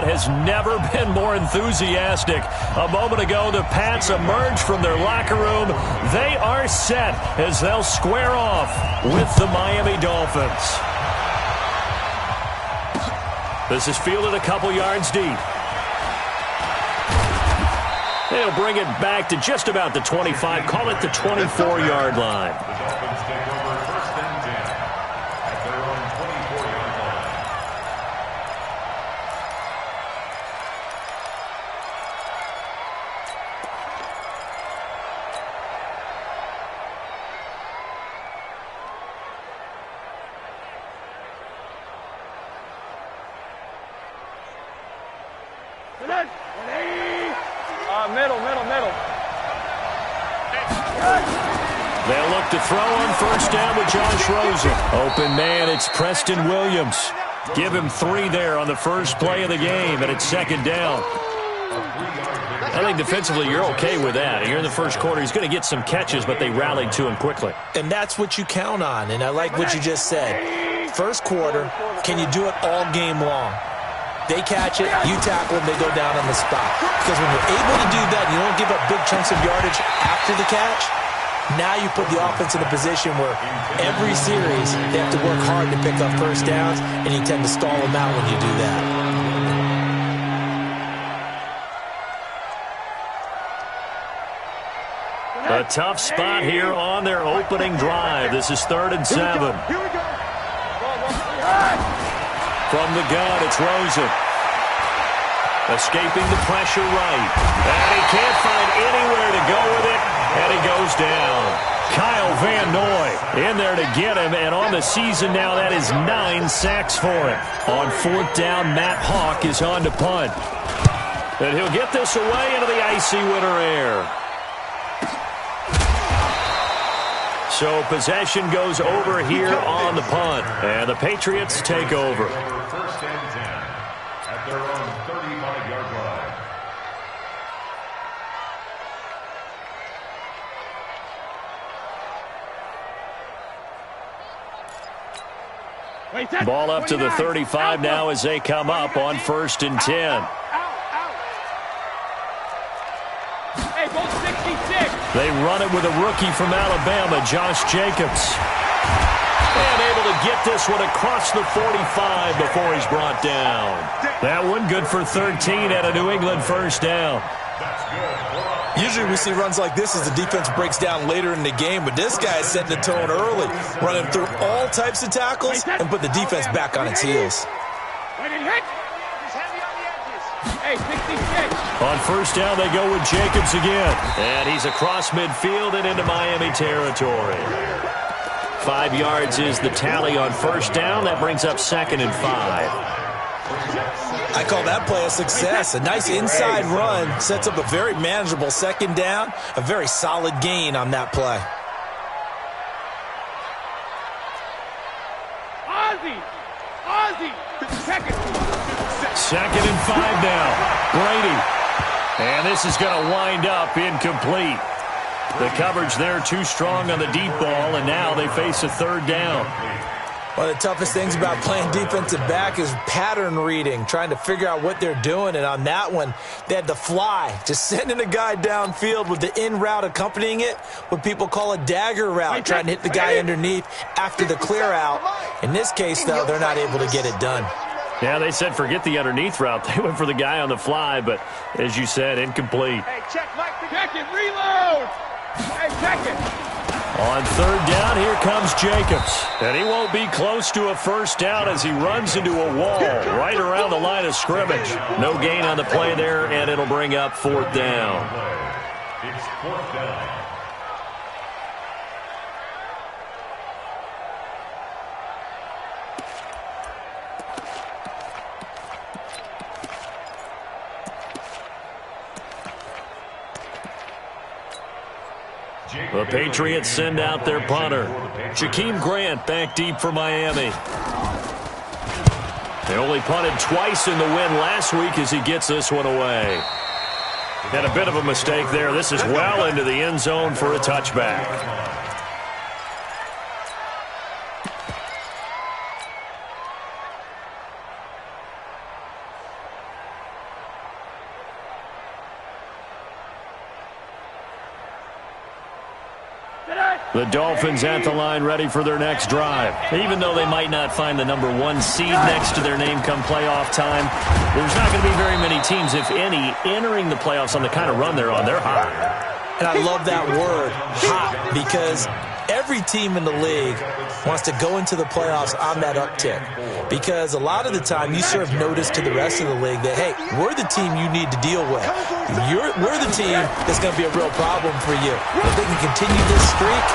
crowd has never been more enthusiastic. A moment ago, the Pats emerged from their locker room. They are set as they'll square off with the Miami Dolphins. This is fielded a couple yards deep. They'll bring it back to just about the 25. Call it the 24-yard line. Middle. They'll look to throw on first down with Josh Rosen. Open man, it's Preston Williams. Give him 3 there on the first play of the game, and it's second down. I think defensively you're okay with that. Here in the first quarter, he's going to get some catches, but they rallied to him quickly. And that's what you count on, and I like what you just said. First quarter, can you do it all game long? They catch it, you tackle them, they go down on the spot. Because when you're able to do that, you don't give up big chunks of yardage after the catch, now you put the offense in a position where every series they have to work hard to pick up first downs, and you tend to stall them out when you do that. A tough spot here on their opening drive. This is 3rd and 7. Here we go. From the gun, it's Rosen. Escaping the pressure right. And he can't find anywhere to go with it, and he goes down. Kyle Van Noy in there to get him, and on the season now, that is 9 sacks for him. On 4th down, Matt Hawk is on to punt. And he'll get this away into the icy winter air. So possession goes over here on the punt, and the Patriots take over. First and 10 at their own 35-yard line. Ball up to the 35 now as they come up on 1st and 10. Hey, ball 66. They run it with a rookie from Alabama, Josh Jacobs. And able to get this one across the 45 before he's brought down. That one good for 13 at a New England first down. Usually we see runs like this as the defense breaks down later in the game, but this guy is setting the tone early, running through all types of tackles and put the defense back on its heels. Hey, 66. On first down, they go with Jacobs again. And he's across midfield and into Miami territory. 5 yards is the tally on first down. That brings up 2nd and 5. I call that play a success. A nice inside run sets up a very manageable second down. A very solid gain on that play. Ozzie. Second and 5 now. Brady. And this is going to wind up incomplete. The coverage there too strong on the deep ball, and now they face a 3rd down. One of the toughest things about playing defensive back is pattern reading, trying to figure out what they're doing. And on that one, they had to fly, just sending a guy downfield with the in route accompanying it, what people call a dagger route, trying to hit the guy underneath after the clear out. In this case, though, they're not able to get it done. Yeah, they said forget the underneath route. They went for the guy on the fly, but as you said, incomplete. Hey, check it, reload. Hey, check it. On 3rd down, here comes Jacobs. And he won't be close to a first down as he runs into a wall right around the line of scrimmage. No gain on the play there, and it'll bring up 4th down. It's 4th down. The Patriots send out their punter. Jakeem Grant back deep for Miami. They only punted twice in the win last week as he gets this one away. And a bit of a mistake there. This is well into the end zone for a touchback. The Dolphins at the line ready for their next drive. Even though they might not find the #1 seed next to their name come playoff time, there's not going to be very many teams, if any, entering the playoffs on the kind of run they're on. They're hot. And I love that word, hot, because every team in the league wants to go into the playoffs on that uptick. Because a lot of the time you serve notice to the rest of the league that, hey, we're the team you need to deal with. We're the team that's going to be a real problem for you. If they can continue this streak,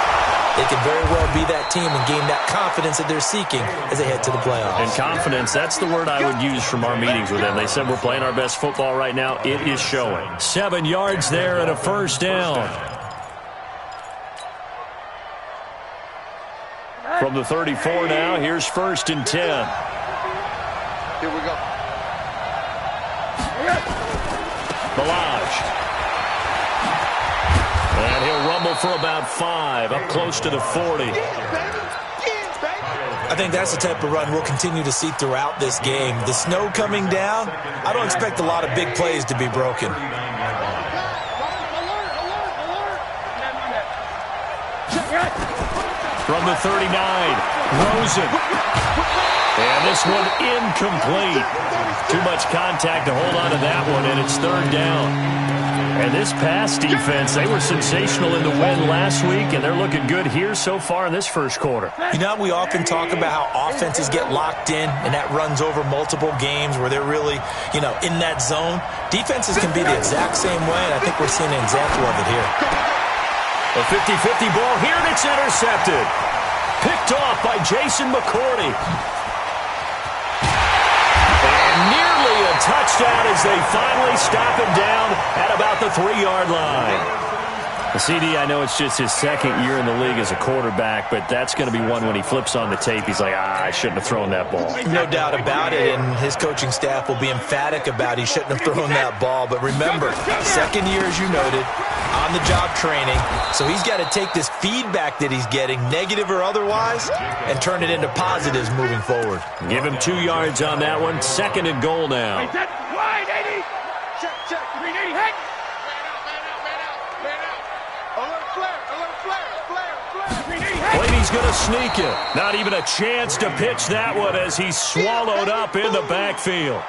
they can very well be that team and gain that confidence that they're seeking as they head to the playoffs. And confidence, that's the word I would use from our meetings with them. They said we're playing our best football right now. It is showing. 7 yards there and a first down. From the 34 now, here's 1st and 10. Here we go. Balaj. And he'll rumble for about 5, up close to the 40. I think that's the type of run we'll continue to see throughout this game. The snow coming down, I don't expect a lot of big plays to be broken. From the 39, Rosen. And this one incomplete. Too much contact to hold on to that one, and it's 3rd down. And this pass defense, they were sensational in the win last week, and they're looking good here so far in this first quarter. You know, we often talk about how offenses get locked in, and that runs over multiple games where they're really, in that zone. Defenses can be the exact same way, and I think we're seeing an example of it here. A 50-50 ball here, and it's intercepted. Picked off by Jason McCourty. A touchdown as they finally stop him down at about the 3-yard line. The CD, I know it's just his 2nd year in the league as a quarterback, but that's going to be one when he flips on the tape. He's like, I shouldn't have thrown that ball. No doubt about it, and his coaching staff will be emphatic about he shouldn't have thrown that ball. But remember, 2nd year, as you noted, on-the-job training, so he's got to take this feedback that he's getting, negative or otherwise, and turn it into positives moving forward. Give him 2 yards on that one. 2nd and goal now. Wide, 80. Check. Green 80, hang. Man out. Alert flare. Green 80, hang. Brady's going to sneak it. Not even a chance to pitch that one as he's swallowed up in the backfield.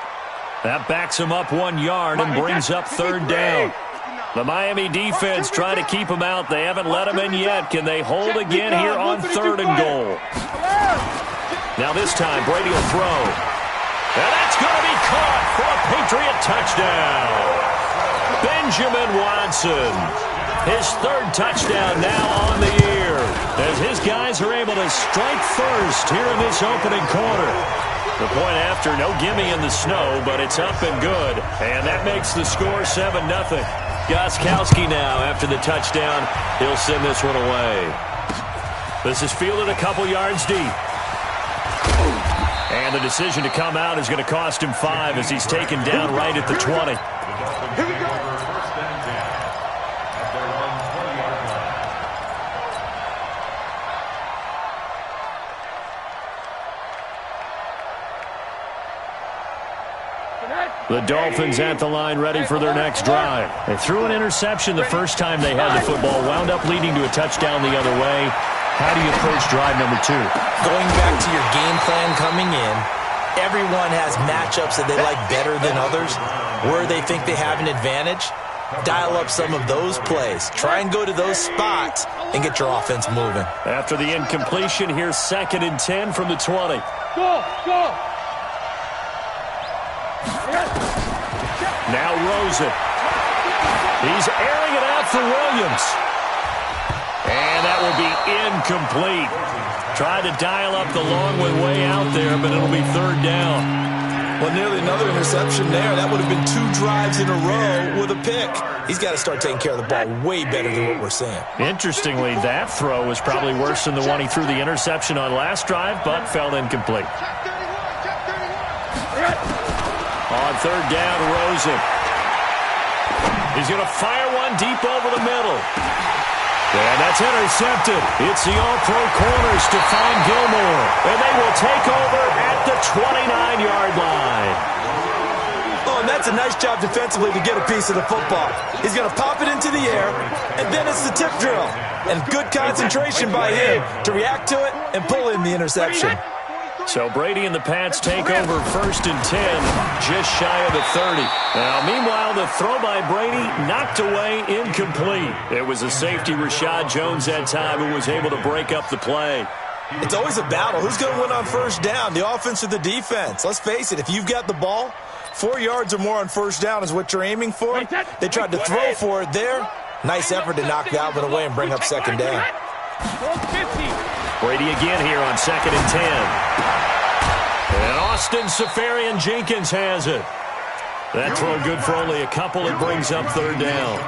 That backs him up 1 yard and brings up 3rd down. The Miami defense trying to keep him out. They haven't let him in yet. Can they hold again here on 3rd and goal? Now this time, Brady will throw. And that's going to be caught for a Patriot touchdown. Benjamin Watson. His 3rd touchdown now on the year as his guys are able to strike first here in this opening quarter. The point after, no gimme in the snow, but it's up and good. And that makes the score 7-0. Gostkowski now, after the touchdown, he'll send this one away. This is fielded a couple yards deep. And the decision to come out is going to cost him 5 as he's taken down right at the 20. Here we go. The Dolphins at the line ready for their next drive. They threw an interception the first time they had the football, wound up leading to a touchdown the other way. How do you approach drive number 2? Going back to your game plan coming in, everyone has matchups that they like better than others, where they think they have an advantage. Dial up some of those plays. Try and go to those spots and get your offense moving. After the incompletion, here's 2nd and 10 from the 20. Go. Now Rosen. He's airing it out for Williams. And that will be incomplete. Tried to dial up the long way out there, but it'll be 3rd down. Well, nearly another interception there. That would have been 2 drives in a row with a pick. He's got to start taking care of the ball way better than what we're seeing. Interestingly, that throw was probably worse than the one he threw the interception on last drive, but fell incomplete. On 3rd down, Rosen. He's going to fire one deep over the middle. And that's intercepted. It's the all-pro corner, Stephon Gilmore. And they will take over at the 29-yard line. Oh, and that's a nice job defensively to get a piece of the football. He's going to pop it into the air, and then it's the tip drill. And good concentration by him to react to it and pull in the interception. So Brady and the Pats take over 1st and 10, just shy of the 30. Now, meanwhile, the throw by Brady knocked away, incomplete. It was a safety, Rashad Jones, that time, who was able to break up the play. It's always a battle. Who's going to win on 1st down, the offense or the defense? Let's face it, if you've got the ball, 4 yards or more on 1st down is what you're aiming for. They tried to throw for it there. Nice effort to knock Galvin away and bring up 2nd down. Brady again here on 2nd and 10. And Austin Seferian-Jenkins has it. That throw good for only a couple. It brings up 3rd down.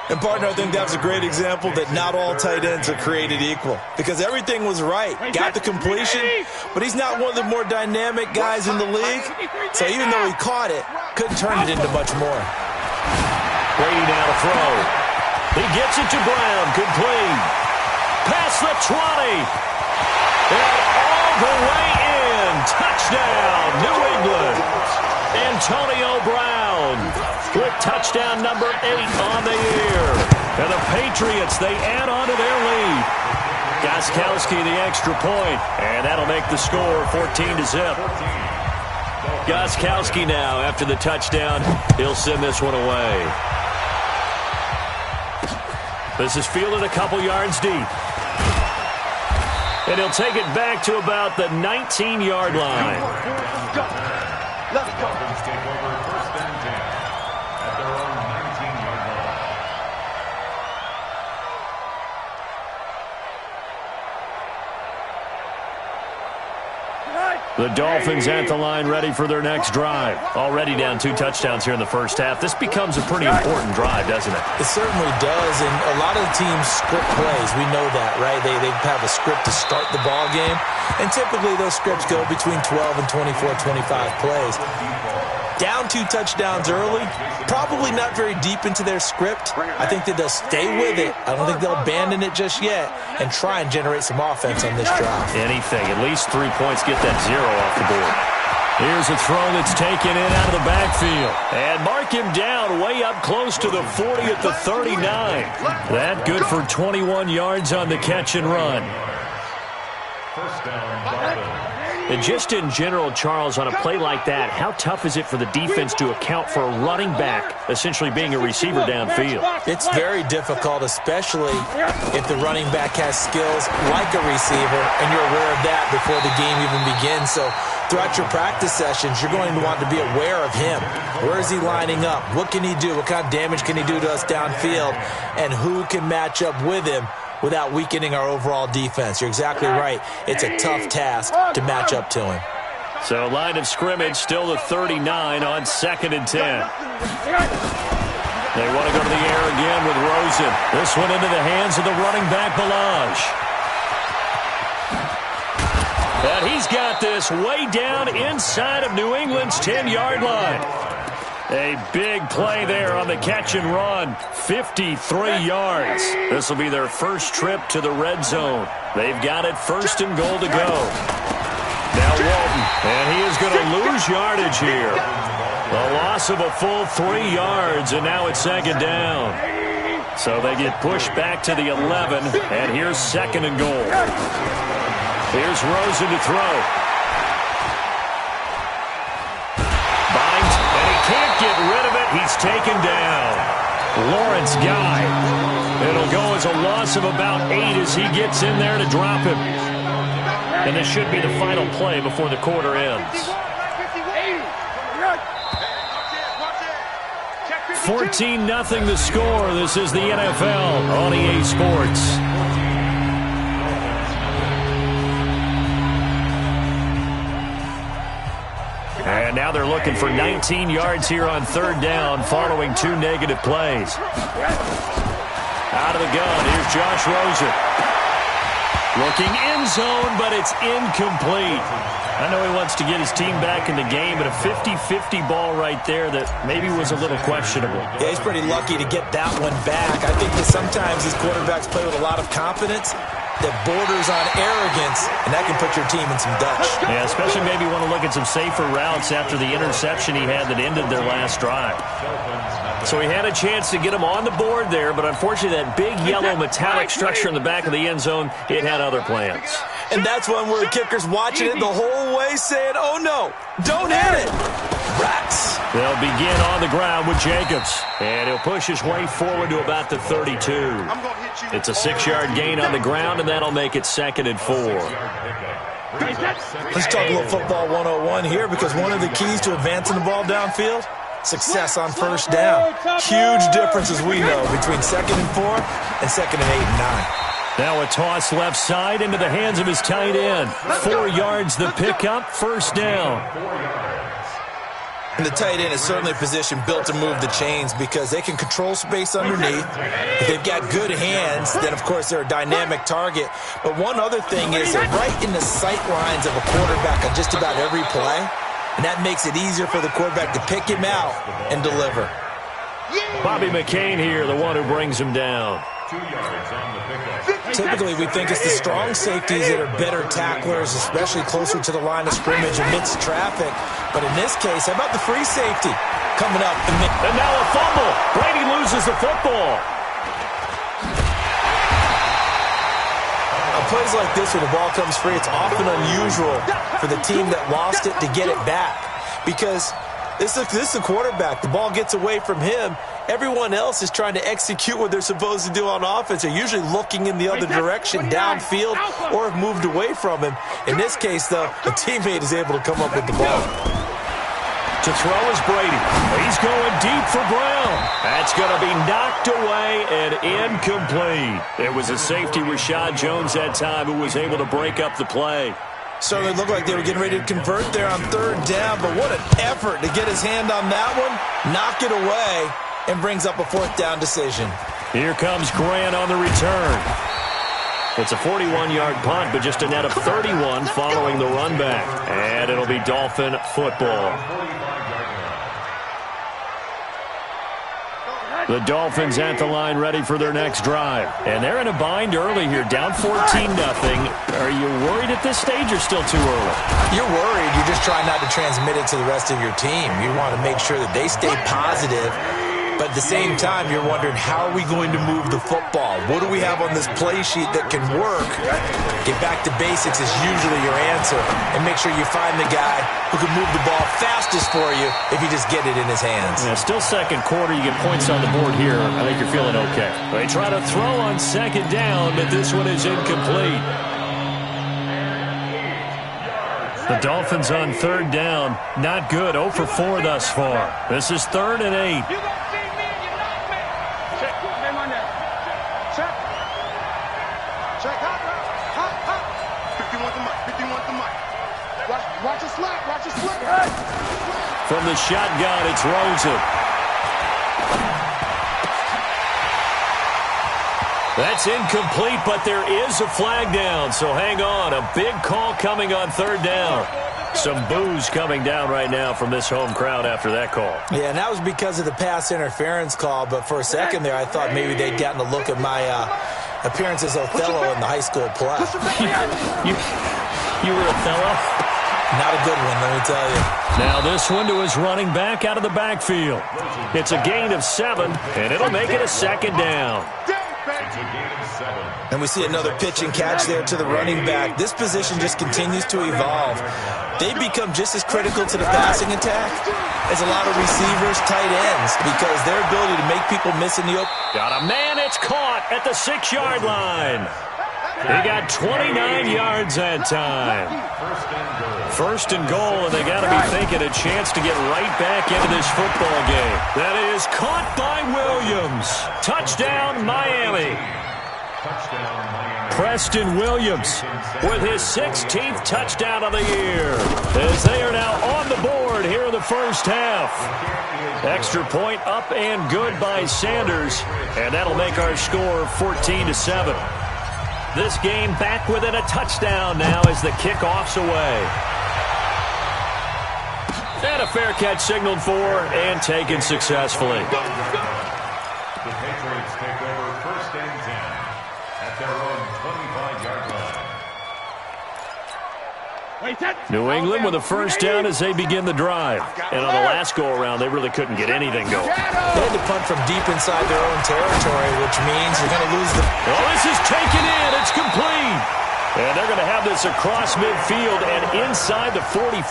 And, partner, I think that's a great example that not all tight ends are created equal. Because everything was right. Got the completion, but he's not one of the more dynamic guys in the league. So even though he caught it, couldn't turn it into much more. Brady now to throw. He gets it to Brown. Complete. Past the 20. And all the way in. Touchdown, New England. Antonio Brown with touchdown number 8 on the year. And the Patriots, they add on to their lead. Gostkowski the extra point, and that'll make the score 14-0. Gostkowski now, after the touchdown, he'll send this one away. This is fielded a couple yards deep. And he'll take it back to about the 19-yard line. Let's go. Take over 1st and 10 at their own 19-yard line. The Dolphins at the line ready for their next drive. Already down 2 touchdowns here in the 1st half. This becomes a pretty important drive, doesn't it? It certainly does, and a lot of the teams script plays. We know that, right? They have a script to start the ball game, and typically those scripts go between 12 and 24, 25 plays. Down 2 touchdowns early, probably not very deep into their script. I think that they'll stay with it. I don't think they'll abandon it just yet and try and generate some offense on this drive. Anything, at least 3 points, get that 0 off the board. Here's a throw that's taken in out of the backfield. And mark him down way up close to the 40 at the 39. That good for 21 yards on the catch and run. 1st down, Dolphins. And just in general, Charles, on a play like that, how tough is it for the defense to account for a running back essentially being a receiver downfield? It's very difficult, especially if the running back has skills like a receiver, and you're aware of that before the game even begins. So throughout your practice sessions, you're going to want to be aware of him. Where is he lining up? What can he do? What kind of damage can he do to us downfield? And who can match up with him without weakening our overall defense? You're exactly right. It's a tough task to match up to him. So line of scrimmage still the 39 on 2nd and 10. They want to go to the air again with Rosen. This one into the hands of the running back, Balaj. And he's got this way down inside of New England's 10-yard line. A big play there on the catch and run. 53 yards. This will be their first trip to the red zone. They've got it 1st and goal to go. Now Walton, and he is going to lose yardage here. A loss of a full 3 yards, and now it's 2nd down. So they get pushed back to the 11, and here's 2nd and goal. Here's Rosen to throw. Can't get rid of it. He's taken down. Lawrence Guy. It'll go as a loss of about 8 as he gets in there to drop him. And this should be the final play before the quarter ends. 14-0 the score. This is the NFL on EA Sports. And now they're looking for 19 yards here on 3rd down following 2 negative plays. Out of the gun, here's Josh Rosen. Looking end zone, but it's incomplete. I know he wants to get his team back in the game, but a 50-50 ball right there that maybe was a little questionable. Yeah, he's pretty lucky to get that one back. I think that sometimes these quarterbacks play with a lot of confidence that borders on arrogance, and that can put your team in some Dutch. Yeah, especially maybe want to look at some safer routes after the interception he had that ended their last drive. So he had a chance to get him on the board there, but unfortunately that big yellow metallic structure in the back of the end zone, it had other plans. And that's one where the kicker's watching it the whole way saying, oh no, don't hit it. Rats. They'll begin on the ground with Jacobs. And he'll push his way forward to about the 32. It's a 6-yard gain on the ground, and that'll make it 2nd and 4. Let's talk a little football 101 here, because one of the keys to advancing the ball downfield, success on first down. Huge difference, as we know, between 2nd and 4 and 2nd and 8 and 9. Now a toss left side into the hands of his tight end. 4 yards the pickup, first down. And the tight end is certainly a position built to move the chains because they can control space underneath. If they've got good hands, then, of course, they're a dynamic target. But one other thing is they're right in the sight lines of a quarterback on just about every play, and that makes it easier for the quarterback to pick him out and deliver. Bobby McCain here, the one who brings him down. 2 yards on the pickup. Typically, we think it's the strong safeties that are better tacklers, especially closer to the line of scrimmage amidst traffic. But in this case, how about the free safety coming up? And now a fumble. Brady loses the football. On plays like this where the ball comes free, it's often unusual for the team that lost it to get it back. Because this is the quarterback. The ball gets away from him. Everyone else is trying to execute what they're supposed to do on offense. They're usually looking in the other direction, downfield, or have moved away from him. In this case, though, a teammate is able to come up with the ball. To throw is Brady. He's going deep for Brown. That's going to be knocked away and incomplete. It was a safety, Rashad Jones, that time, who was able to break up the play. Certainly looked like they were getting ready to convert there on 3rd down, but what an effort to get his hand on that one, knock it away, and brings up a 4th down decision. Here comes Grant on the return. It's a 41-yard punt, but just a net of 31 following the run back. And it'll be Dolphin football. The Dolphins at the line ready for their next drive. And they're in a bind early here, down 14-0. Are you worried at this stage or still too early? You're worried. You're just trying not to transmit it to the rest of your team. You want to make sure that they stay positive. But at the same time, you're wondering, how are we going to move the football? What do we have on this play sheet that can work? Get back to basics is usually your answer. And make sure you find the guy who can move the ball fastest for you if you just get it in his hands. Yeah, still 2nd quarter. You get points on the board here. I think you're feeling okay. They try to throw on 2nd down, but this one is incomplete. The Dolphins on 3rd down. Not good. 0 for 4 thus far. This is 3rd and 8. Watch it slap. Watch it slap. From the shotgun, it's Rosen. That's incomplete, but there is a flag down, so hang on. A big call coming on 3rd down. Some boos coming down right now from this home crowd after that call. Yeah, and that was because of the pass interference call, but for a second there, I thought maybe they'd gotten a look at my appearance as Othello in the high school play. You were Othello? Not a good one, let me tell you. Now this one to his running back out of the backfield. It's a gain of 7, and it'll make it a 2nd down. And we see another pitch and catch there to the running back. This position just continues to evolve. They become just as critical to the passing attack as a lot of receivers, tight ends, because their ability to make people miss in the open. Got a man, it's caught at the 6-yard line. He got 29 yards that time. 1st and goal, and they got to be thinking a chance to get right back into this football game. That is caught by Williams. Touchdown, Miami. Preston Williams with his 16th touchdown of the year, as they are now on the board here in the first half. Extra point up and good by Sanders, and that'll make our score 14-7. This game back within a touchdown now as the kickoff's away. And a fair catch signaled for and taken successfully. The Patriots take over 1st and 10 at their own 25-yard line. New England with a first down as they begin the drive. And on the last go-around, they really couldn't get anything going. They had to punt from deep inside their own territory, which means you're going to lose the... Oh, this is taken in. It's complete. And they're going to have this across midfield and inside the 45.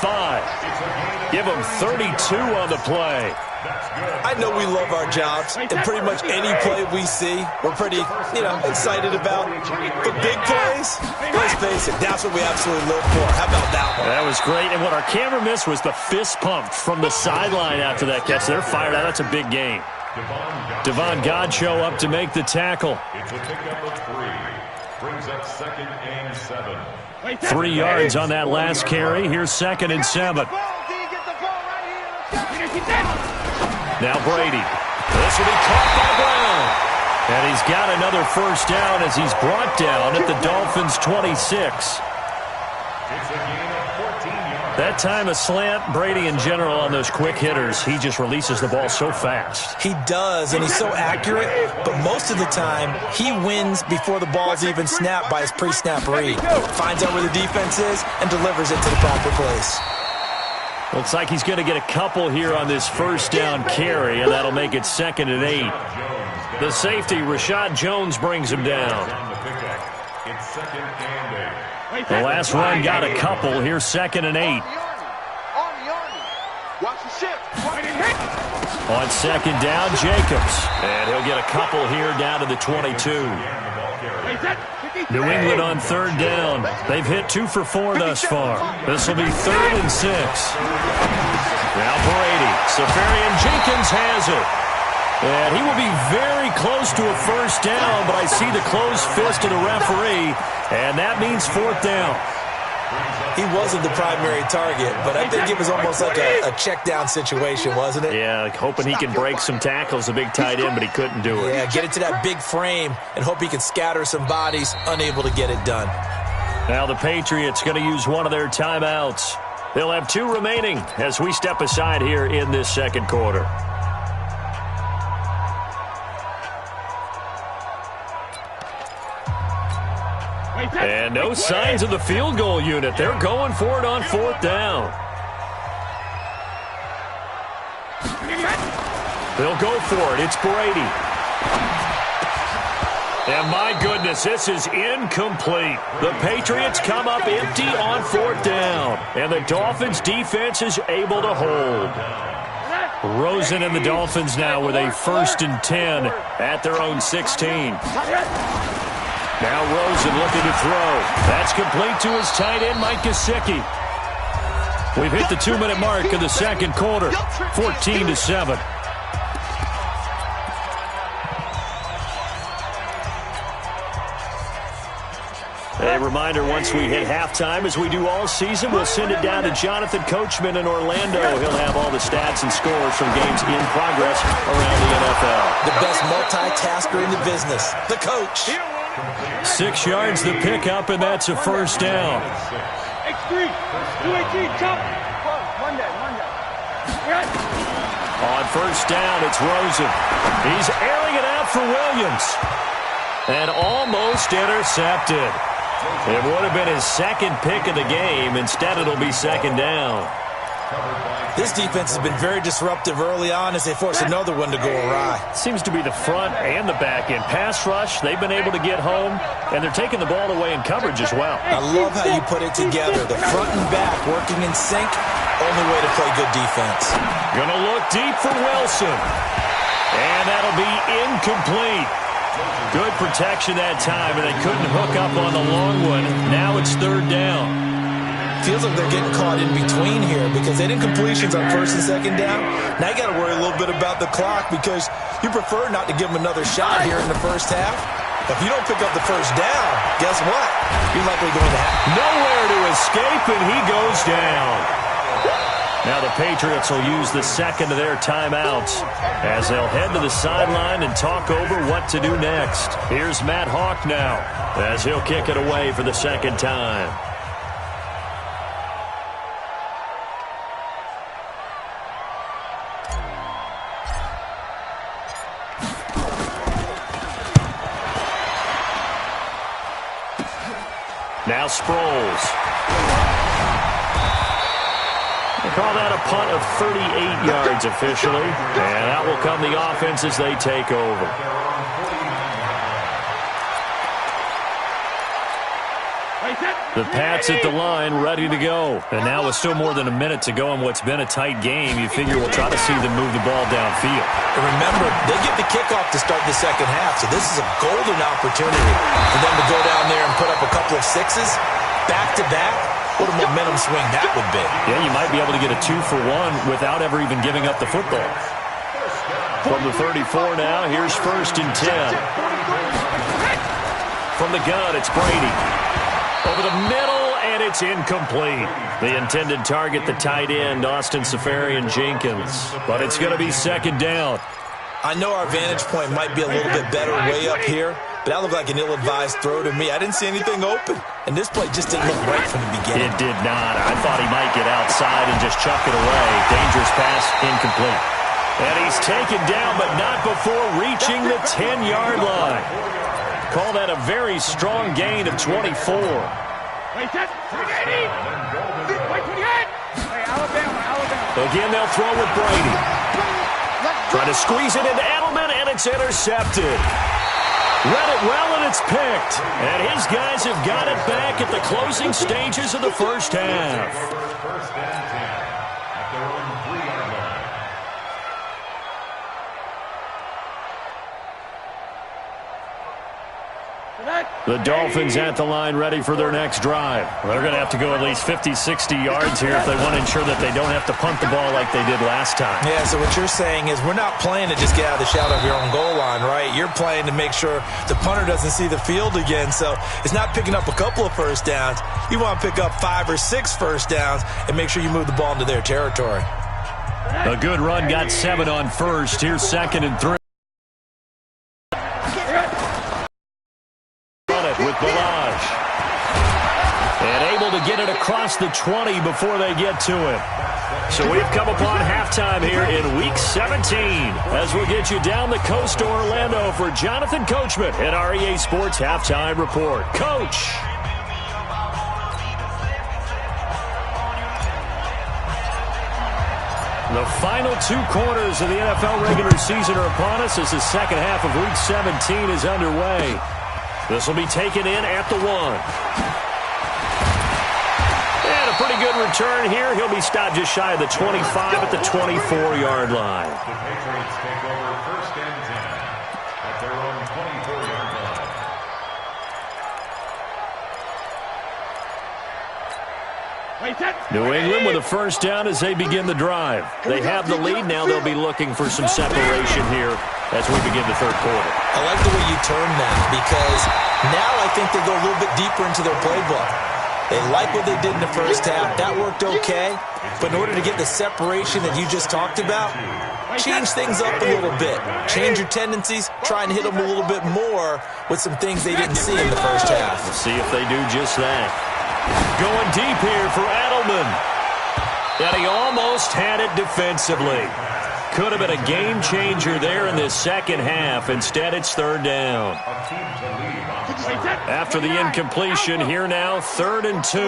Give them 32 on the play. I know we love our jobs, and pretty much any play we see, we're pretty, excited about. But big plays, let's face it, that's what we absolutely live for. How about that one? That was great, and what our camera missed was the fist pump from the sideline after that catch. They're fired out. That's a big game. Devon Godchaux up to make the tackle. It's a pickup of 3. Brings up 2nd and 7. 3 yards on that last carry. Here's 2nd and 7. Now Brady. This will be caught by Brown. And he's got another first down as he's brought down at the Dolphins' 26. It's a gain of 14 yards. That time a slant. Brady in general on those quick hitters, he just releases the ball so fast. He does, and he's so accurate, but most of the time he wins before the ball's even snapped by his pre-snap read. Finds out where the defense is and delivers it to the proper place. Looks like he's going to get a couple here on this first down carry, and that'll make it 2nd and 8. The safety, Rashad Jones, brings him down. It's 2nd and 8. The last run got a couple. Here's 2nd and 8. On 2nd down, Jacobs. And he'll get a couple here down to the 22. New England on 3rd down. They've hit 2 for 4 thus far. This will be 3rd and 6. Now Brady. Safarian Jenkins has it. And he will be very close to a first down, but I see the closed fist of the referee, and that means 4th down. He wasn't the primary target, but I think it was almost like a check down situation, wasn't it? Yeah, hoping he can break some tackles, a big tight end, but he couldn't do it. Yeah, get it to that big frame and hope he can scatter some bodies, unable to get it done. Now the Patriots going to use one of their timeouts. They'll have 2 remaining as we step aside here in this 2nd quarter. And no signs of the field goal unit. They're going for it on 4th down. They'll go for it. It's Brady. And my goodness, this is incomplete. The Patriots come up empty on 4th down. And the Dolphins defense is able to hold. Rosen and the Dolphins now with a 1st and 10 at their own 16. Now Rosen looking to throw. That's complete to his tight end, Mike Gesicki. We've hit the 2-minute mark of the 2nd quarter, 14-7. A reminder, once we hit halftime, as we do all season, we'll send it down to Jonathan Coachman in Orlando. He'll have all the stats and scores from games in progress around the NFL. The best multitasker in the business, the coach. 6 yards the pickup, and that's a first down. X3, 218, chop. Monday. On first down, it's Rosen. He's airing it out for Williams. And almost intercepted. It would have been his 2nd pick of the game. Instead, it'll be 2nd down. This defense has been very disruptive early on as they force another one to go awry. Seems to be the front and the back end. Pass rush, they've been able to get home, and they're taking the ball away in coverage as well. I love how you put it together. The front and back working in sync, only way to play good defense. Gonna look deep for Wilson. And that'll be incomplete. Good protection that time, and they couldn't hook up on the long one. Now it's 3rd down. Feels like they're getting caught in between here because they didn't completions on 1st and 2nd down. Now you got to worry a little bit about the clock because you prefer not to give them another shot here in the first half. But if you don't pick up the first down, guess what? You're likely going to have nowhere to escape, and he goes down. Now the Patriots will use the 2nd of their timeouts as they'll head to the sideline and talk over what to do next. Here's Matt Hawk now as he'll kick it away for the 2nd time. Now Sproles. Call that a punt of 38 yards officially. And that will come the offense as they take over. The Pats at the line, ready to go. And now with still more than a minute to go in what's been a tight game, you figure we'll try to see them move the ball downfield. And remember, they get the kickoff to start the second half, so this is a golden opportunity for them to go down there and put up a couple of sixes, back-to-back. What a momentum swing that would be. Yeah, you might be able to get a 2-for-1 without ever even giving up the football. From the 34 now, here's 1st and 10. From the gun, it's Brady. Over the middle, and it's incomplete. The intended target, the tight end, Austin Seferian-Jenkins. But it's going to be 2nd down. I know our vantage point might be a little bit better way up here, but that looked like an ill-advised throw to me. I didn't see anything open, and this play just didn't look right from the beginning. It did not. I thought he might get outside and just chuck it away. Dangerous pass, incomplete. And he's taken down, but not before reaching the 10-yard line. Call that a very strong gain of 24. Again, they'll throw with Brady. Trying to squeeze it into Edelman, and it's intercepted. Read it well, and it's picked. And his guys have got it back at the closing stages of the first half. First and 10 at their own 3-yard line. The Dolphins at the line ready for their next drive. They're going to have to go at least 50, 60 yards here if they want to ensure that they don't have to punt the ball like they did last time. Yeah, so what you're saying is we're not playing to just get out of the shadow of your own goal line, right? You're playing to make sure the punter doesn't see the field again. So it's not picking up a couple of first downs. You want to pick up 5 or 6 first downs and make sure you move the ball into their territory. A good run got 7 on first. Here's 2nd and 3. With Balaj. And able to get it across the 20 before they get to it. So we've come upon halftime here in Week 17 as we'll get you down the coast to Orlando for Jonathan Coachman at our EA Sports Halftime Report. Coach. The final 2 quarters of the NFL regular season are upon us as the second half of Week 17 is underway. This will be taken in at the 1. And a pretty good return here. He'll be stopped just shy of the 25 at the 24-yard line. The Patriots take over 1st and 10 at their own 24-yard line. New England with a first down as they begin the drive. They have the lead. Now they'll be looking for some separation here as we begin the 3rd quarter. I like the way you turn that because now I think they go a little bit deeper into their playbook. They like what they did in the first half. That worked okay. But in order to get the separation that you just talked about, change things up a little bit. Change your tendencies. Try and hit them a little bit more with some things they didn't see in the first half. We'll see if they do just that. Going deep here for Edelman. And he almost had it defensively. Could have been a game changer there in this second half. Instead, it's 3rd down. After the incompletion, here now, 3rd and 2.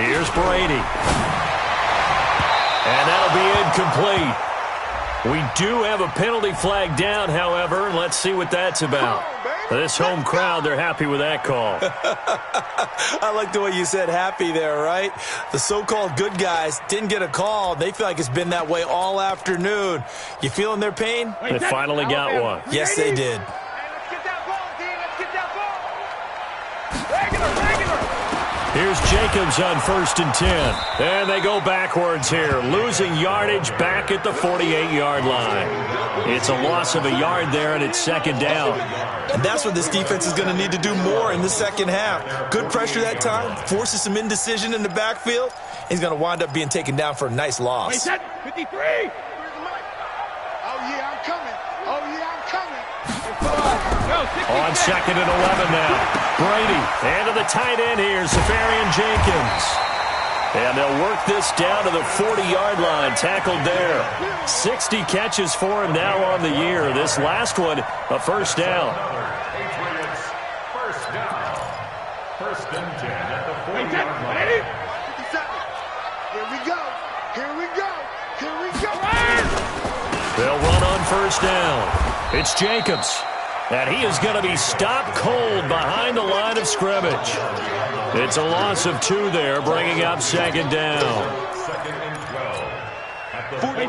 Here's Brady. And that'll be incomplete. We do have a penalty flag down, however. Let's see what that's about. This home crowd, they're happy with that call. I like the way you said happy there, right? The so-called good guys didn't get a call. They feel like it's been that way all afternoon. You feeling their pain? They finally got one. Yes, they did. Here's Jacobs on 1st and 10. And they go backwards here, losing yardage back at the 48-yard line. It's a loss of a yard there, and it's 2nd down. And that's what this defense is going to need to do more in the second half. Good pressure that time, forces some indecision in the backfield. He's going to wind up being taken down for a nice loss. 53! Oh, yeah, I'm coming. Oh, yeah, I'm coming. On 2nd and 11 now. Brady, and to the tight end here, Seferian-Jenkins. And they'll work this down to the 40-yard line, tackled there. 60 catches for him now on the year. This last one, a first down. Patriots, first down. 1st and 10 at the 40-yard line. Here we go. They'll run on first down. It's Jacobs. And he is going to be stopped cold behind the line of scrimmage. It's a loss of 2 there, bringing up second down. Second and 12. At the 20.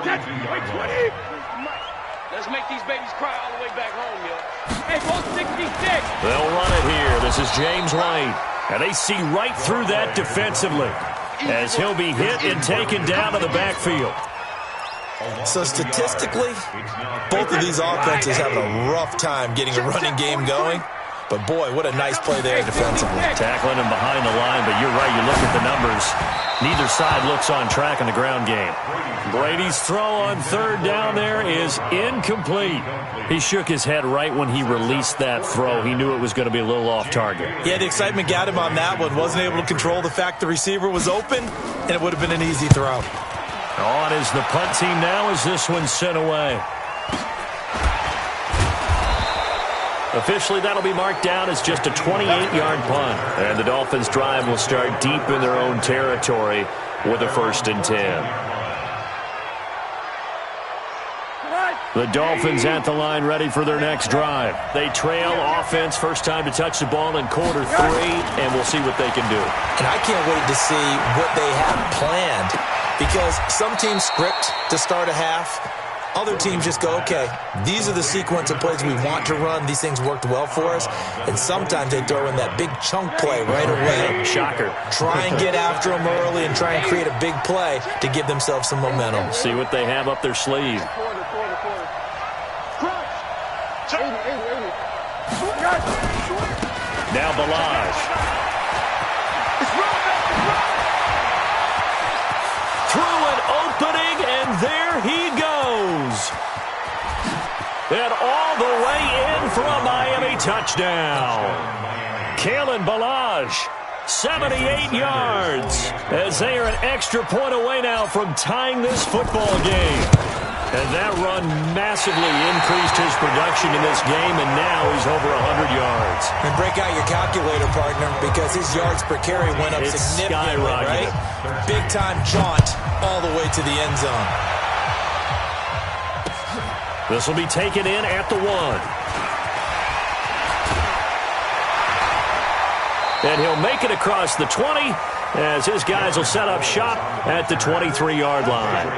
Let's make these babies cry all the way back home, yo. Hey, ball 66. They'll run it here. This is James White. And they see right through that defensively as he'll be hit and taken down to the backfield. So statistically, both of these offenses having a rough time getting a running game going. But, boy, what a nice play there defensively. Tackling him behind the line, but you're right. You look at the numbers. Neither side looks on track in the ground game. Brady's throw on third down there is incomplete. He shook his head right when he released that throw. He knew it was going to be a little off target. Yeah, the excitement got him on that one. Wasn't able to control the fact the receiver was open, and it would have been an easy throw. On is the punt team now as this one's sent away. Officially, that'll be marked down as just a 28-yard punt. And the Dolphins' drive will start deep in their own territory with a 1st and 10. The Dolphins at the line ready for their next drive. They trail offense, first time to touch the ball in quarter 3, and we'll see what they can do. And I can't wait to see what they have planned, because some teams script to start a half. Other teams just go, okay, these are the sequence of plays we want to run. These things worked well for us. And sometimes they throw in that big chunk play right away. Shocker. Try and get after them early and try and create a big play to give themselves some momentum. See what they have up their sleeve. Now Balaj. Through an opening, and there he goes. And all the way in for a Miami touchdown. Kalen Balaj, 78 yards, as they are an extra point away now from tying this football game. And that run massively increased his production in this game, and now he's over 100 yards. And break out your calculator, partner, because his yards per carry went up significantly, right? Big-time jaunt all the way to the end zone. This will be taken in at the 1. And he'll make it across the 20 as his guys will set up shop at the 23-yard line.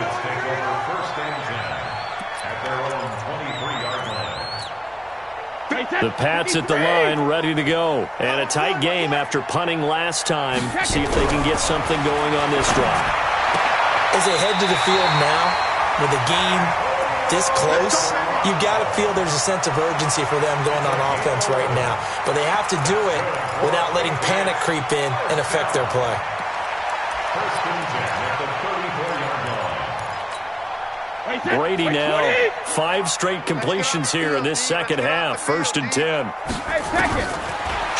The Pats at the line ready to go. And a tight game after punting last time. See if they can get something going on this drive. As they head to the field now, with the game this close, you've got to feel there's a sense of urgency for them going on offense right now. But they have to do it without letting panic creep in and affect their play. Brady now, 5 straight completions here in this second half. 1st and 10.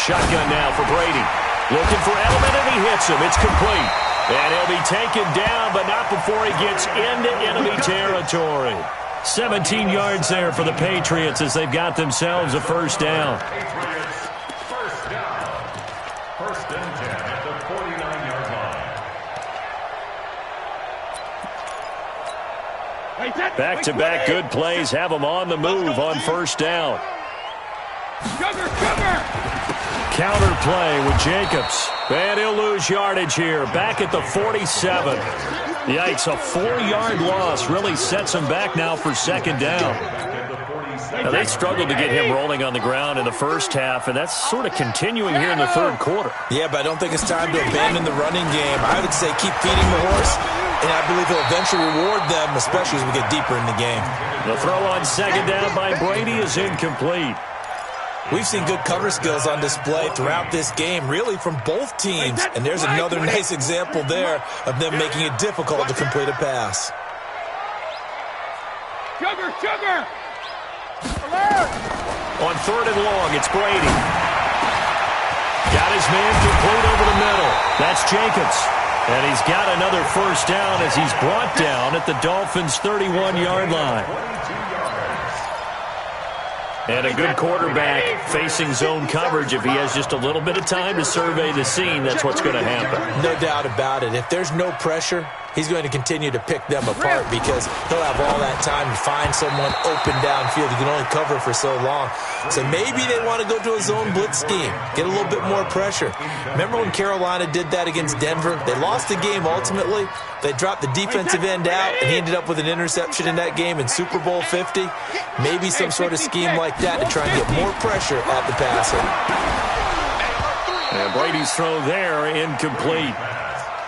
Shotgun now for Brady. Looking for Edelman, and he hits him. It's complete. And he'll be taken down, but not before he gets into enemy territory. 17 yards there for the Patriots as they've got themselves a 1st down. First and 10 at the 49-yard line. Back-to-back good plays have them on the move on 1st down. Counter play with Jacobs. And he'll lose yardage here. Back at the 47. Yikes, a 4-yard loss really sets him back now for 2nd down. Now, they struggled to get him rolling on the ground in the first half, and that's sort of continuing here in the 3rd quarter. Yeah, but I don't think it's time to abandon the running game. I would say keep feeding the horse, and I believe he'll eventually reward them, especially as we get deeper in the game. The throw on 2nd down by Brady is incomplete. We've seen good cover skills on display throughout this game, really from both teams. And there's another nice example there of them making it difficult to complete a pass. Sugar! On 3rd and long, it's Brady. Got his man complete over the middle. That's Jacobs. And he's got another 1st down as he's brought down at the Dolphins' 31-yard line. And a good quarterback facing zone coverage. If he has just a little bit of time to survey the scene, that's what's going to happen. No doubt about it. If there's no pressure, he's going to continue to pick them apart because he'll have all that time to find someone open downfield. He can only cover for so long. So maybe they want to go to a zone blitz scheme, get a little bit more pressure. Remember when Carolina did that against Denver? They lost the game ultimately. They dropped the defensive end out, and he ended up with an interception in that game in Super Bowl 50. Maybe some sort of scheme like that to try and get more pressure at the passer. And Brady's throw there, incomplete.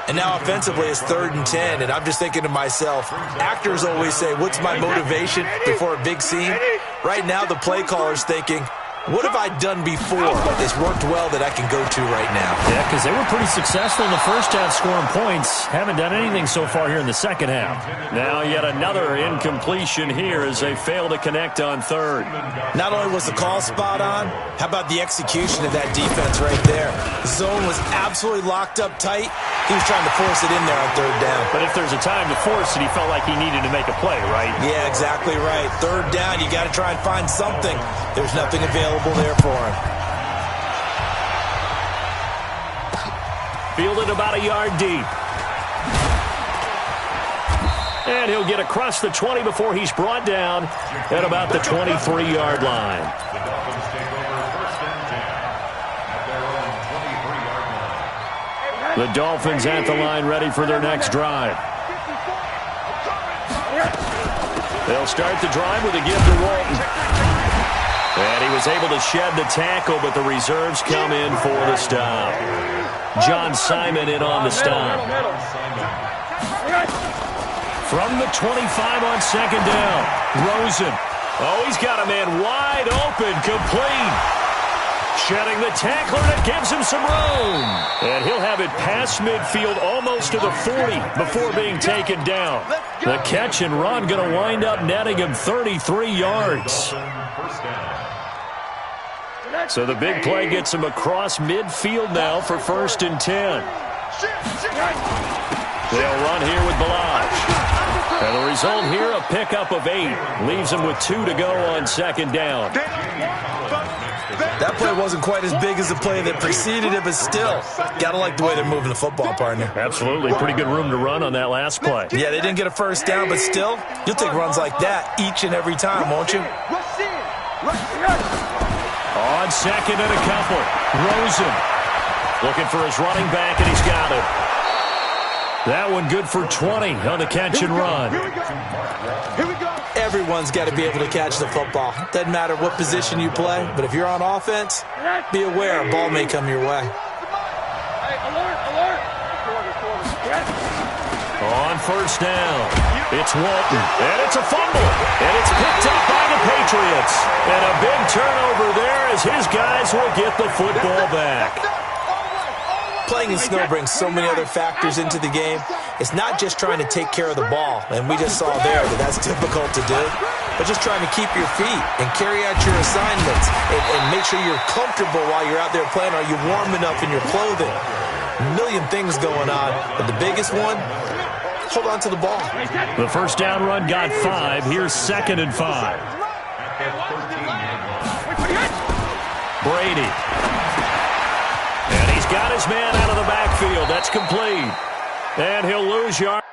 And now offensively it's 3rd and 10, and I'm just thinking to myself, actors always say, what's my motivation before a big scene? Right now the play caller's thinking, what have I done before that's worked well that I can go to right now? Yeah, because they were pretty successful in the first half scoring points. Haven't done anything so far here in the second half. Now yet another incompletion here as they fail to connect on 3rd. Not only was the call spot on, how about the execution of that defense right there? The zone was absolutely locked up tight. He was trying to force it in there on 3rd down. But if there's a time to force it, he felt like he needed to make a play, right? Yeah, exactly right. 3rd down, you got to try and find something. There's nothing available there for him. Fielded about a yard deep. And he'll get across the 20 before he's brought down at about the 23-yard line. The Dolphins take over 1st and 10 at their own 23-yard line. The Dolphins at the line ready for their next drive. They'll start the drive with a give to Walton. And he was able to shed the tackle, but the reserves come in for the stop. John Simon in on the stop. From the 25 on 2nd down, Rosen. Oh, he's got a man wide open, complete. Shedding the tackler, and it gives him some room. And he'll have it past midfield almost to the 40 before being taken down. The catch and run going to wind up netting him 33 yards. So the big play gets him across midfield now for 1st and 10. They'll run here with Balaj. And the result here, a pickup of 8. Leaves him with 2 to go on 2nd down. That play wasn't quite as big as the play that preceded it, but still, got to like the way they're moving the football, partner. Absolutely. Pretty good room to run on that last play. Yeah, they didn't get a 1st down, but still, you'll take runs like that each and every time, won't you? On 2nd and a couple, Rosen looking for his running back, and he's got it. That one good for 20 on the catch and run. Everyone's got to be able to catch the football. Doesn't matter what position you play, but if you're on offense, be aware a ball may come your way. On 1st down, it's Walton, and it's a fumble, and it's picked up by the Patriots. And a big turnover there as his guys will get the football back. Playing in snow brings so many other factors into the game. It's not just trying to take care of the ball, and we just saw there that that's difficult to do, but just trying to keep your feet and carry out your assignments and make sure you're comfortable while you're out there playing. Are you warm enough in your clothing? A million things going on, but the biggest one, hold on to the ball. The 1st down run got 5. Here's 2nd and 5. Brady. And he's got his man out of the backfield. That's complete. And he'll lose yard.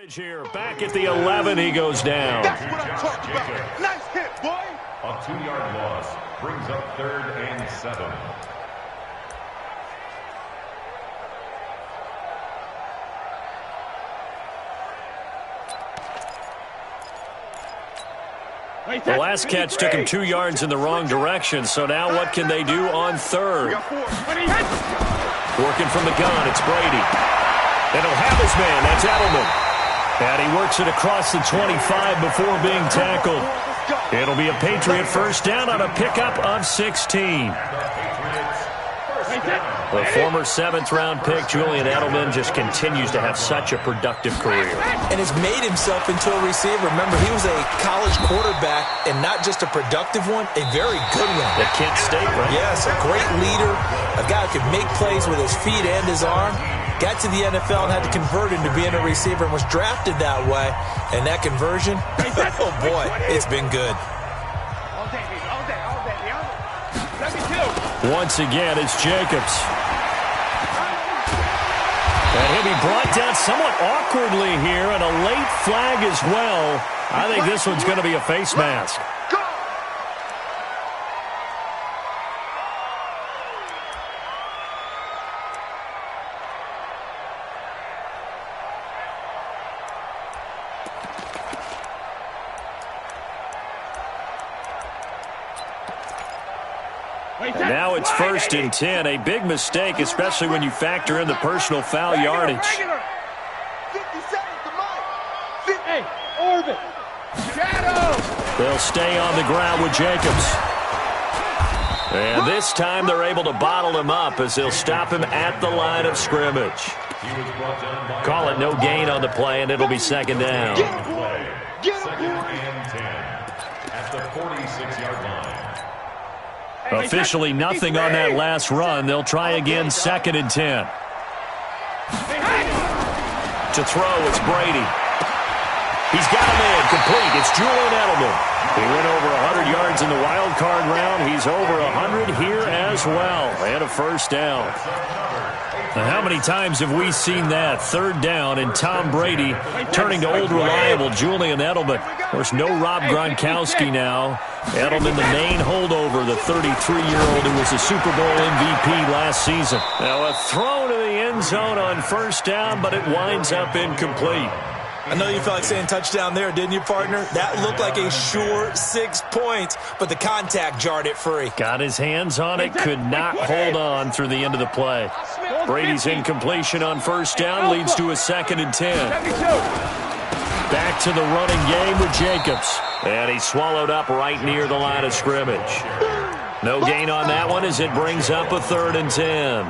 Here, back at the 11, he goes down. That's what I'm talking about. Nice hit, boy. A 2-yard loss brings up 3rd and 7. The last catch took him 2 yards in the wrong direction, so now what can they do on third? Working from the gun, it's Brady. And he'll have his man, that's Edelman. And he works it across the 25 before being tackled. It'll be a Patriot first down on a pickup of 16. The former 7th-round pick, Julian Edelman, just continues to have such a productive career. And has made himself into a receiver. Remember, he was a college quarterback, and not just a productive one, a very good one. At Kent State, right? Yes, a great leader, a guy who could make plays with his feet and his arm. Got to the NFL and had to convert into being a receiver and was drafted that way. And that conversion, oh boy, it's been good. Once again, it's Jacobs. And he'll be brought down somewhat awkwardly here, and a late flag as well. I think this one's going to be a face mask. And now it's 1st and 10. A big mistake, especially when you factor in the personal foul yardage. 50 seconds to Mike. Hey, orbit. Shadow. They'll stay on the ground with Jacobs. And this time they're able to bottle him up as they'll stop him at the line of scrimmage. Call it no gain on the play, and it'll be 2nd down. Second and 10 at the 46-yard line. Officially nothing on that last run. They'll try again 2nd and 10. To throw, it's Brady. He's got him in, complete. It's Julian Edelman. He went over 100 yards in the wild card round. He's over 100 here as well. And a first down. Now, how many times have we seen that? 3rd down and Tom Brady turning to old reliable Julian Edelman. Of course, no Rob Gronkowski now. Edelman, the main holdover, the 33-year-old who was a Super Bowl MVP last season. Now a throw to the end zone on 1st down, but it winds up incomplete. I know you felt like saying touchdown there, didn't you, partner? That looked like a sure 6 points, but the contact jarred it free. Got his hands on it, could not hold on through the end of the play. Brady's incompletion on 1st down leads to a 2nd and 10. Back to the running game with Jacobs. And he's swallowed up right near the line of scrimmage. No gain on that one as it brings up a 3rd and 10.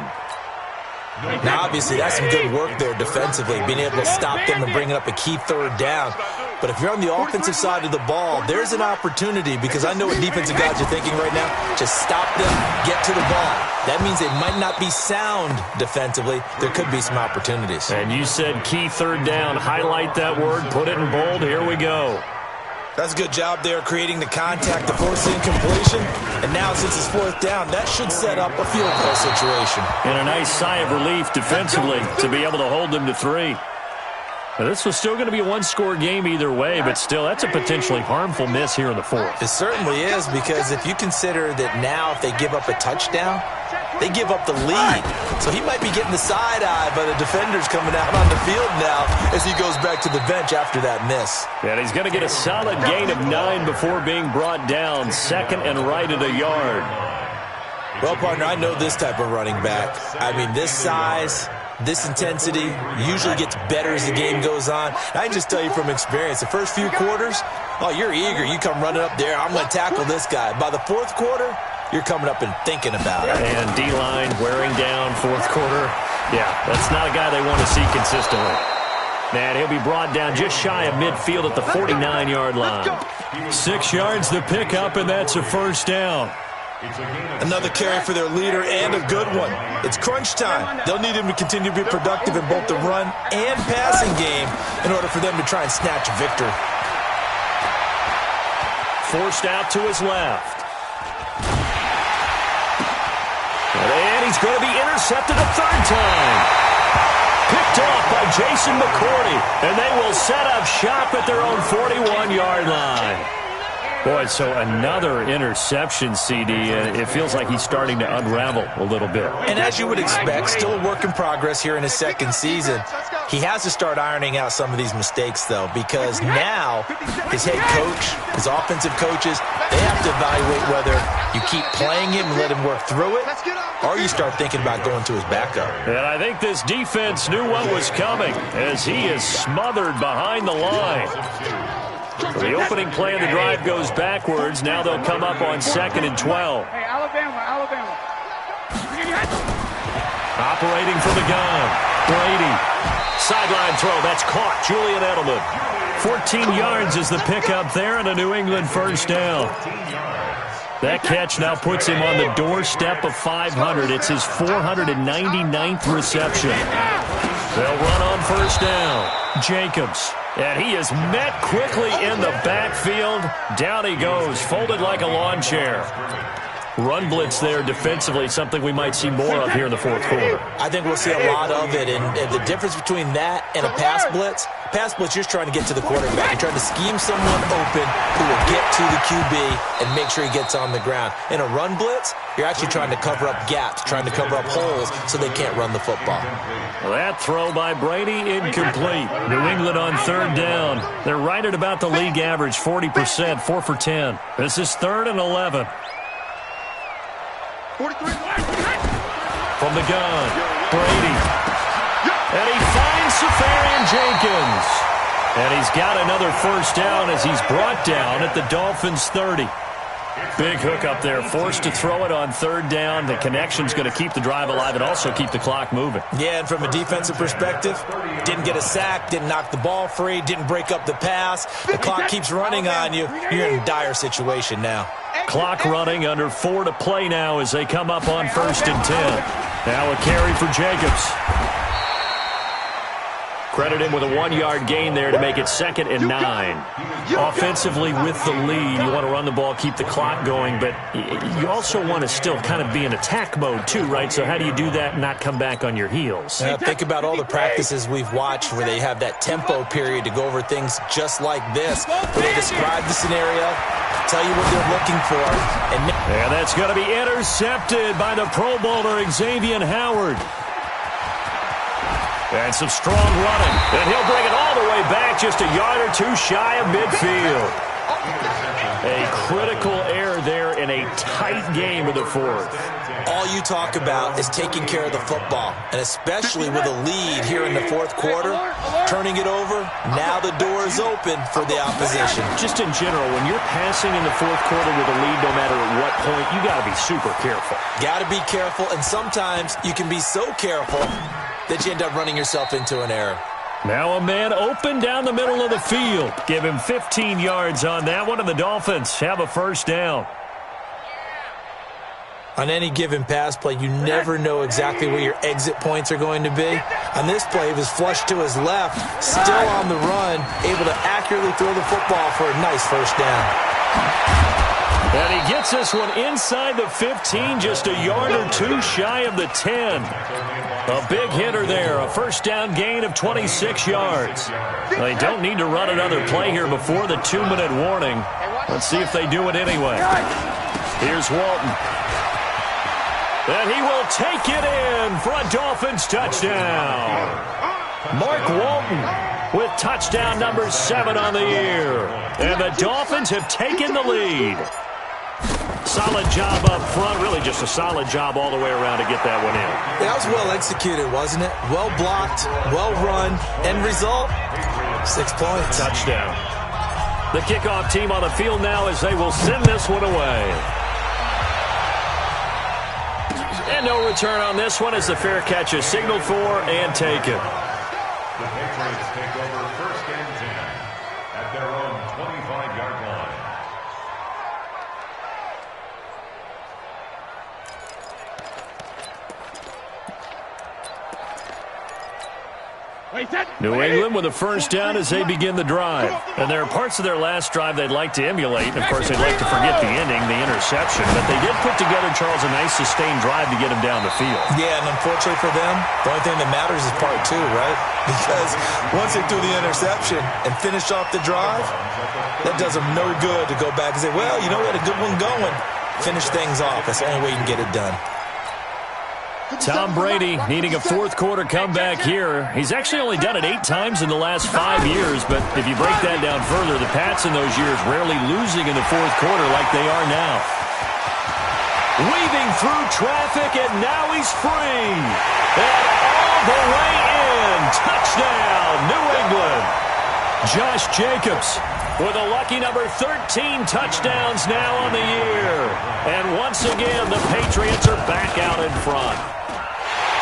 Now, obviously, that's some good work there defensively, being able to stop them and bring up a key 3rd down. But if you're on the offensive side of the ball, there's an opportunity, because I know what defensive guys are thinking right now. Just stop them, get to the ball. That means they might not be sound defensively. There could be some opportunities. And you said key 3rd down. Highlight that word, put it in bold. Here we go. That's a good job there, creating the contact to force the incompletion. And now, since it's 4th down, that should set up a field goal situation. And a nice sigh of relief defensively to be able to hold them to 3. Now, this was still going to be a one-score game either way, but still, that's a potentially harmful miss here in the 4th. It certainly is, because if you consider that now if they give up a touchdown, they give up the lead. So he might be getting the side eye by the defenders coming out on the field now as he goes back to the bench after that miss. And he's going to get a solid gain of 9 before being brought down. 2nd and right at a yard. Well, partner, I know this type of running back. I mean, this size, this intensity usually gets better as the game goes on. I can just tell you from experience, the first few quarters, oh, you're eager. You come running up there, I'm going to tackle this guy. By the 4th quarter, you're coming up and thinking about it. And D-line wearing down 4th quarter. Yeah, that's not a guy they want to see consistently. And he'll be brought down just shy of midfield at the 49-yard line. 6 yards the pickup, and that's a first down. Another carry for their leader, and a good one. It's crunch time. They'll need him to continue to be productive in both the run and passing game in order for them to try and snatch a victory. Forced out to his left. And he's going to be intercepted a 3rd time. Picked off by Jason McCourty. And they will set up shop at their own 41-yard line. Boy, so another interception, CD. It feels like he's starting to unravel a little bit. And as you would expect, still a work in progress here in his second season. He has to start ironing out some of these mistakes, though, because now his head coach, his offensive coaches, they have to evaluate whether you keep playing him and let him work through it, or you start thinking about going to his backup. And I think this defense knew what was coming as he is smothered behind the line. The opening play of the drive goes backwards. Now they'll come up on 2nd and 12. Hey, Alabama. Operating from the gun. Brady. Sideline throw. That's caught. Julian Edelman. 14 yards is the pickup there and a New England first down. That catch now puts him on the doorstep of 500. It's his 499th reception. They'll run on first down. Jacobs. And he is met quickly in the backfield. Down he goes, folded like a lawn chair. Run blitz there defensively, something we might see more of here in the fourth quarter. I think we'll see a lot of it, and the difference between that and a pass blitz, you're trying to get to the quarterback. You're trying to scheme someone open who will get to the QB and make sure he gets on the ground. In a run blitz, you're actually trying to cover up gaps, trying to cover up holes so they can't run the football. Well, that throw by Brady, incomplete. New England on third down. They're right at about the league average, 40%, 4 for 10. This is 3rd and 11. 43. From the gun, Brady. And he finds Safarian Jenkins. And he's got another first down as he's brought down at the Dolphins' 30. Big hook up there, forced to throw it on 3rd down. The connection's going to keep the drive alive and also keep the clock moving. Yeah, and from a defensive perspective, didn't get a sack, didn't knock the ball free, didn't break up the pass. The clock keeps running on you. You're in a dire situation now. Clock running, under 4 to play now as they come up on 1st and 10. Now a carry for Jacobs. Credit him with a 1-yard gain there to make it 2nd and 9. Offensively with the lead, you want to run the ball, keep the clock going, but you also want to still kind of be in attack mode too, right? So how do you do that and not come back on your heels? Think about all the practices we've watched where they have that tempo period to go over things just like this, where they describe the scenario, tell you what they're looking for. And that's going to be intercepted by the Pro Bowler Xavier Howard. And some strong running. And he'll bring it all the way back just a yard or two shy of midfield. A critical error there in a tight game of the 4th. All you talk about is taking care of the football, and especially with a lead here in the 4th quarter, turning it over, now the door is open for the opposition. Just in general, when you're passing in the 4th quarter with a lead, no matter at what point, you got to be super careful. Got to be careful, and sometimes you can be so careful that you end up running yourself into an error. Now a man open down the middle of the field. Give him 15 yards on that one, and the Dolphins have a first down. On any given pass play, you never know exactly where your exit points are going to be. On this play, it was flushed to his left, still on the run, able to accurately throw the football for a nice first down. And he gets this one inside the 15, just a yard or two shy of the 10. A big hitter there, a first down gain of 26 yards. They don't need to run another play here before the 2-minute warning. Let's see if they do it anyway. Here's Walton. And he will take it in for a Dolphins touchdown. Mark Walton with touchdown number 7 on the year. And the Dolphins have taken the lead. Solid job up front. Really just a solid job all the way around to get that one in. That was well executed, wasn't it? Well blocked, well run. End result, 6 points. Touchdown. The kickoff team on the field now as they will send this one away. And no return on this one as the fair catch is signaled for and taken. The Patriots take over 1st and 10 at their own 25-yard line. New England with a first down as they begin the drive. And there are parts of their last drive they'd like to emulate. And, of course, they'd like to forget the ending, the interception. But they did put together, Charles, a nice sustained drive to get him down the field. Yeah, and unfortunately for them, the only thing that matters is part two, right? Because once they threw the interception and finished off the drive, that does them no good to go back and say, well, you know, we had a good one going. Finish things off. That's the only way you can get it done. Tom Brady needing a fourth-quarter comeback here. He's actually only done it 8 times in the last 5 years, but if you break that down further, the Pats in those years rarely losing in the fourth quarter like they are now. Weaving through traffic, and now he's free. And all the way in. Touchdown, New England. Josh Jacobs with a lucky number 13 touchdowns now on the year. And once again, the Patriots are back out in front.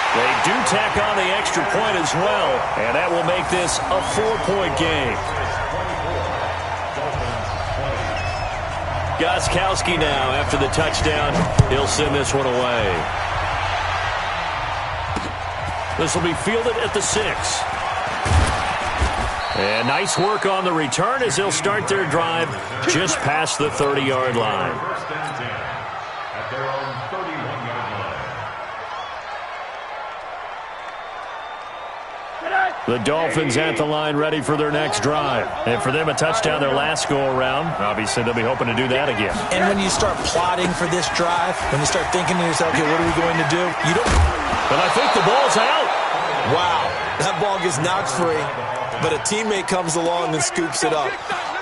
They do tack on the extra point as well, and that will make this a 4-point game. Gostkowski now after the touchdown. He'll send this one away. This will be fielded at the 6. And nice work on the return as they'll start their drive just past the 30-yard line. First and 10 at their own 31-yard line. The Dolphins at the line ready for their next drive. And for them, a touchdown their last go-around. Obviously, they'll be hoping to do that again. And when you start plotting for this drive, when you start thinking to yourself, okay, what are we going to do? You don't. But I think the ball's out. Wow, that ball gets knocked free, but a teammate comes along and scoops it up.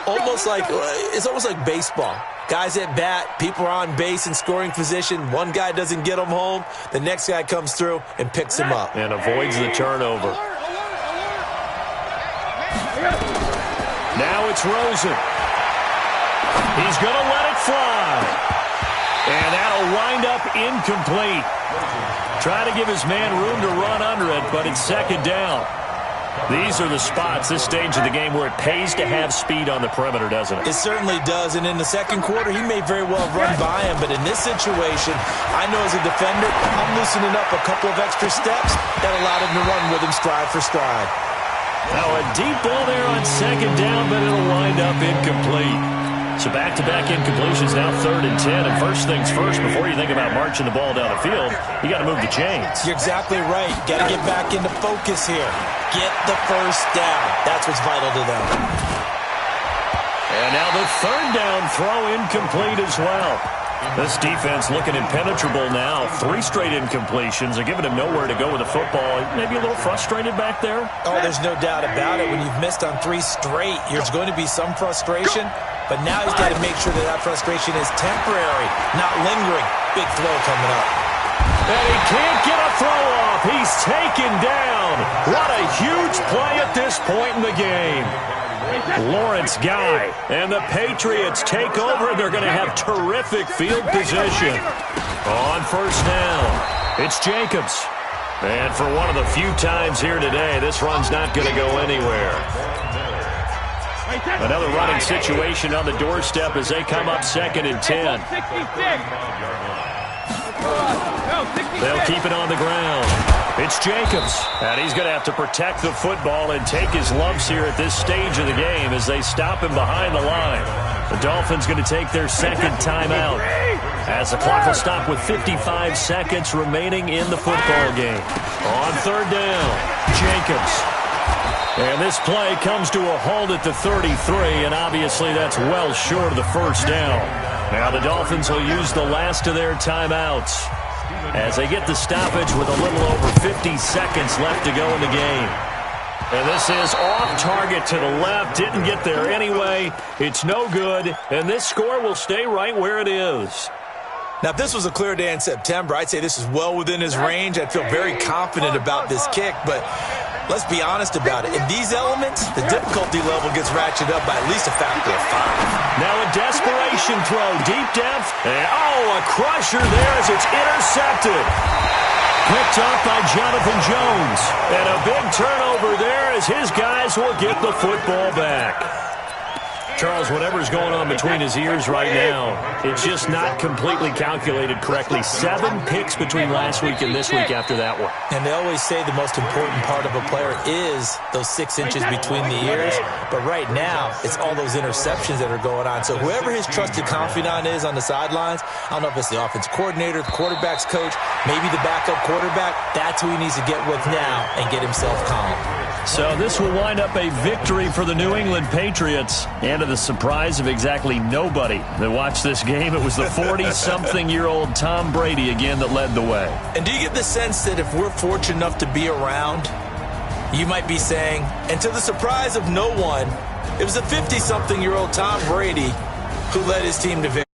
It's almost like baseball. Guys at bat, people are on base in scoring position. One guy doesn't get him home. The next guy comes through and picks him up. And avoids the turnover. Now it's Rosen. He's going to let it fly. And that'll wind up incomplete. Try to give his man room to run under it, but it's second down. These are the spots, this stage of the game, where it pays to have speed on the perimeter, doesn't it? It certainly does, and in the second quarter, he may very well run by him, but in this situation, I know as a defender, I'm loosening up a couple of extra steps that allowed him to run with him stride for stride. Now a deep ball there on second down, but it'll wind up incomplete. So back-to-back incompletions, now 3rd and 10. And first things first, before you think about marching the ball down the field, you got to move the chains. You're exactly right. Got to get back into focus here. Get the first down. That's what's vital to them. And now the 3rd down throw incomplete as well. This defense looking impenetrable now. 3 straight incompletions. They're giving him nowhere to go with the football. Maybe a little frustrated back there? Oh, there's no doubt about it. When you've missed on 3 straight, there's going to be some frustration. But now he's got to make sure that frustration is temporary, not lingering. Big throw coming up. And he can't get a throw off. He's taken down. What a huge play at this point in the game. Lawrence Guy. And the Patriots take over. They're going to have terrific field position. On first down, it's Jacobs. And for one of the few times here today, this run's not going to go anywhere. Another running situation on the doorstep as they come up 2nd and 10. They'll keep it on the ground. It's Jacobs, and he's going to have to protect the football and take his lumps here at this stage of the game as they stop him behind the line. The Dolphins going to take their 2nd timeout as the clock will stop with 55 seconds remaining in the football game. On 3rd down, Jacobs. And this play comes to a halt at the 33, and obviously that's well short of the first down. Now the Dolphins will use the last of their timeouts as they get the stoppage with a little over 50 seconds left to go in the game. And this is off target to the left. Didn't get there anyway. It's no good, and this score will stay right where it is. Now, if this was a clear day in September, I'd say this is well within his range. I'd feel very confident about this kick, but let's be honest about it. In these elements, the difficulty level gets ratcheted up by at least a factor of 5. Now a desperation throw, deep depth, and a crusher there as it's intercepted. Picked up by Jonathan Jones. And a big turnover there as his guys will get the football back. Charles, whatever's going on between his ears right now, it's just not completely calculated correctly. 7 picks between last week and this week after that one. And they always say the most important part of a player is those 6 inches between the ears. But right now, it's all those interceptions that are going on. So whoever his trusted confidant is on the sidelines, I don't know if it's the offensive coordinator, the quarterback's coach, maybe the backup quarterback, that's who he needs to get with now and get himself calm. So this will wind up a victory for the New England Patriots. And to the surprise of exactly nobody that watched this game, it was the 40-something-year-old Tom Brady again that led the way. And do you get the sense that if we're fortunate enough to be around, you might be saying, and to the surprise of no one, it was a 50-something-year-old Tom Brady who led his team to victory.